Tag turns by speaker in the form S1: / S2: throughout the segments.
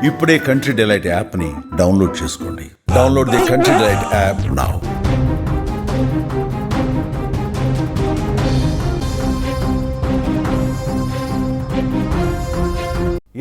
S1: ఇప్పుడే country delight యాప్ని download చేసుకోండి. Download the country delight app now.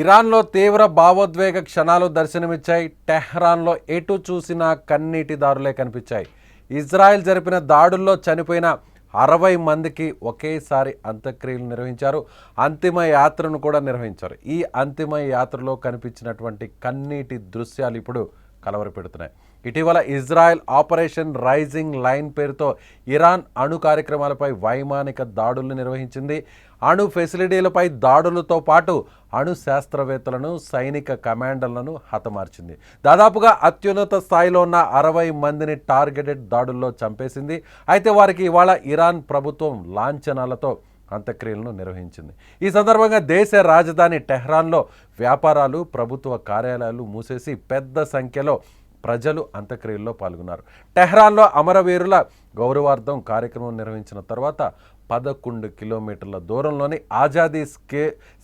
S2: ఇరాన్లో తీవ్ర భావోద్వేగ క్షణాలు దర్శనమిచ్చాయి. టెహ్రాన్లో ఎటు చూసినా కన్నీటి దారులే కనిపించాయి. ఇజ్రాయెల్ జరిపిన దాడుల్లో చనిపోయిన 60 మందికి ఒకేసారి అంత్యక్రియలు నిర్వహించారు. అంతిమ యాత్రను కూడా నిర్వహించారు. ఈ అంతిమ యాత్రలో కనిపించినటువంటి కన్నీటి దృశ్యాలు ఇప్పుడు కలవరపెడుతున్నాయి. ఇటీవల ఇజ్రాయెల్ ఆపరేషన్ రైజింగ్ లైన్ పేరుతో ఇరాన్ అణు కార్యక్రమాలపై వైమానిక దాడులు నిర్వహించింది. అణు ఫెసిలిటీలపై దాడులతో పాటు అణు శాస్త్రవేత్తలను, సైనిక కమాండర్లను హతమార్చింది. దాదాపుగా అత్యున్నత స్థాయిలో ఉన్న 60 మందిని టార్గెటెడ్ దాడుల్లో చంపేసింది. అయితే వారికి ఇవాళ ఇరాన్ ప్రభుత్వం లాంఛనాలతో అంత్యక్రియలను నిర్వహించింది. ఈ సందర్భంగా దేశ రాజధాని టెహ్రాన్లో వ్యాపారాలు, ప్రభుత్వ కార్యాలయాలు మూసేసి పెద్ద సంఖ్యలో ప్రజలు అంత్యక్రియల్లో పాల్గొన్నారు. టెహ్రాన్లో అమరవీరుల గౌరవార్థం కార్యక్రమం నిర్వహించిన తర్వాత 11 కిలోమీటర్ల దూరంలోని ఆజాదీ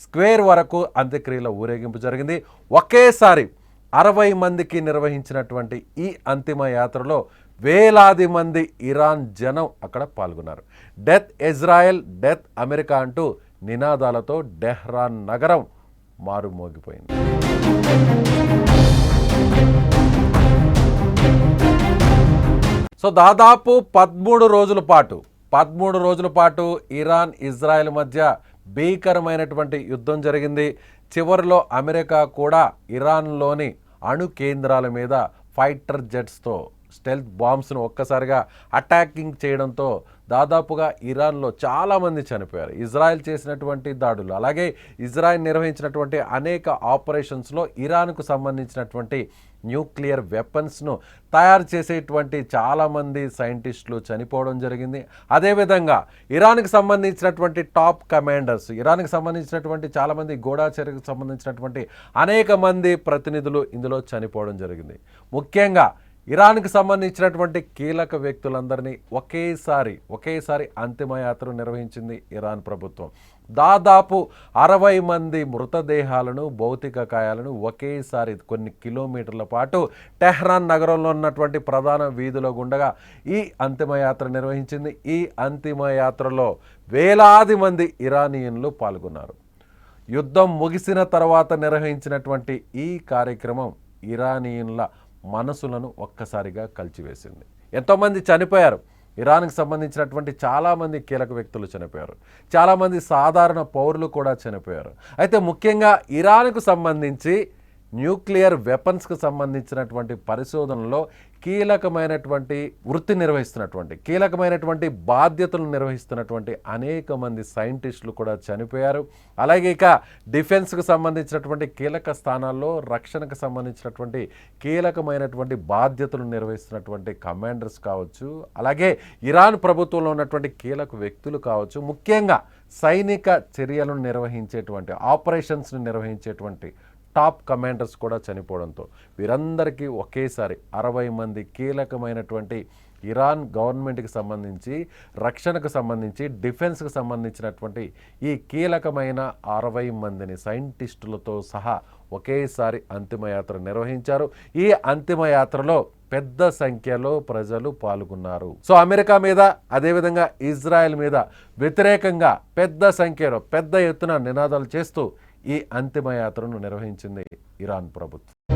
S2: స్క్వేర్ వరకు అంత్యక్రియల ఊరేగింపు జరిగింది. ఒకేసారి 60 మందికి నిర్వహించినటువంటి ఈ అంతిమ యాత్రలో వేలాది మంది ఇరాన్ జనం అక్కడ పాల్గొన్నారు. డెత్ ఇజ్రాయెల్, డెత్ అమెరికా అంటూ నినాదాలతో టెహ్రాన్ నగరం మారుమోగిపోయింది. సో దాదాపు 13 రోజుల పాటు ఇరాన్, ఇజ్రాయెల్ మధ్య భీకరమైనటువంటి యుద్ధం జరిగింది. చివరిలో అమెరికా కూడా ఇరాన్లోని అణు కేంద్రాల మీద ఫైటర్ జెట్స్తో స్టెల్త్ బాంబ్స్ను ఒక్కసారిగా అటాకింగ్ చేయడంతో దాదాపుగా ఇరాన్లో చాలామంది చనిపోయారు. ఇజ్రాయెల్ చేసినటువంటి దాడులు, అలాగే ఇజ్రాయెల్ నిర్వహించినటువంటి అనేక ఆపరేషన్స్లో ఇరాన్కు సంబంధించినటువంటి న్యూక్లియర్ వెపన్స్ను తయారు చేసేటువంటి చాలామంది సైంటిస్టులు చనిపోవడం జరిగింది. అదేవిధంగా ఇరాన్కి సంబంధించినటువంటి టాప్ కమాండర్స్, ఇరాన్కి సంబంధించినటువంటి చాలామంది గూఢాచర్యకు సంబంధించినటువంటి అనేక మంది ప్రతినిధులు ఇందులో చనిపోవడం జరిగింది. ముఖ్యంగా ఇరాన్కి సంబంధించినటువంటి కీలక వ్యక్తులందరినీ ఒకేసారి అంతిమయాత్ర నిర్వహించింది ఇరాన్ ప్రభుత్వం. దాదాపు 60 మంది మృతదేహాలను, భౌతిక కాయాలను ఒకేసారి కొన్ని కిలోమీటర్ల పాటు టెహ్రాన్ నగరంలో ఉన్నటువంటి ప్రధాన వీధుల గుండగా ఈ అంతిమయాత్ర నిర్వహించింది. ఈ అంతిమయాత్రలో వేలాది మంది ఇరానియన్లు పాల్గొన్నారు. యుద్ధం ముగిసిన తర్వాత నిర్వహించినటువంటి ఈ కార్యక్రమం ఇరానియన్ల మనసులను ఒక్కసారిగా కలిచివేసింది. ఎంతోమంది చనిపోయారు. ఇరాన్కి సంబంధించినటువంటి చాలామంది కీలక వ్యక్తులు చనిపోయారు. చాలామంది సాధారణ పౌరులు కూడా చనిపోయారు. అయితే ముఖ్యంగా ఇరాన్కు సంబంధించి న్యూక్లియర్ వెపన్స్కి సంబంధించినటువంటి పరిశోధనలో కీలకమైనటువంటి వృత్తి నిర్వహిస్తున్నటువంటి, కీలకమైనటువంటి బాధ్యతలు నిర్వహిస్తున్నటువంటి అనేక మంది సైంటిస్టులు కూడా చనిపోయారు. అలాగే ఇక డిఫెన్స్కి సంబంధించినటువంటి కీలక స్థానాల్లో, రక్షణకు సంబంధించినటువంటి కీలకమైనటువంటి బాధ్యతలు నిర్వహిస్తున్నటువంటి కమాండర్స్ కావచ్చు, అలాగే ఇరాన్ ప్రభుత్వంలో ఉన్నటువంటి కీలక వ్యక్తులు కావచ్చు, ముఖ్యంగా సైనిక చర్యలను నిర్వహించేటువంటి, ఆపరేషన్స్ని నిర్వహించేటువంటి టాప్ కమాండర్స్ కూడా చనిపోవడంతో వీరందరికీ ఒకేసారి 60 మంది కీలకమైనటువంటి ఇరాన్ గవర్నమెంట్కి సంబంధించి, రక్షణకు సంబంధించి, డిఫెన్స్కి సంబంధించినటువంటి ఈ కీలకమైన 60 మందిని సైంటిస్టులతో సహా ఒకేసారి అంతిమయాత్ర నిర్వహించారు. ఈ అంతిమయాత్రలో పెద్ద సంఖ్యలో ప్రజలు పాల్గొన్నారు. సో అమెరికా మీద, అదేవిధంగా ఇజ్రాయెల్ మీద వ్యతిరేకంగా పెద్ద సంఖ్యలో, పెద్ద ఎత్తున నినాదాలు చేస్తూ ఈ అంతిమయాత్రను నిర్వహించింది ఇరాన్ ప్రభుత్వం.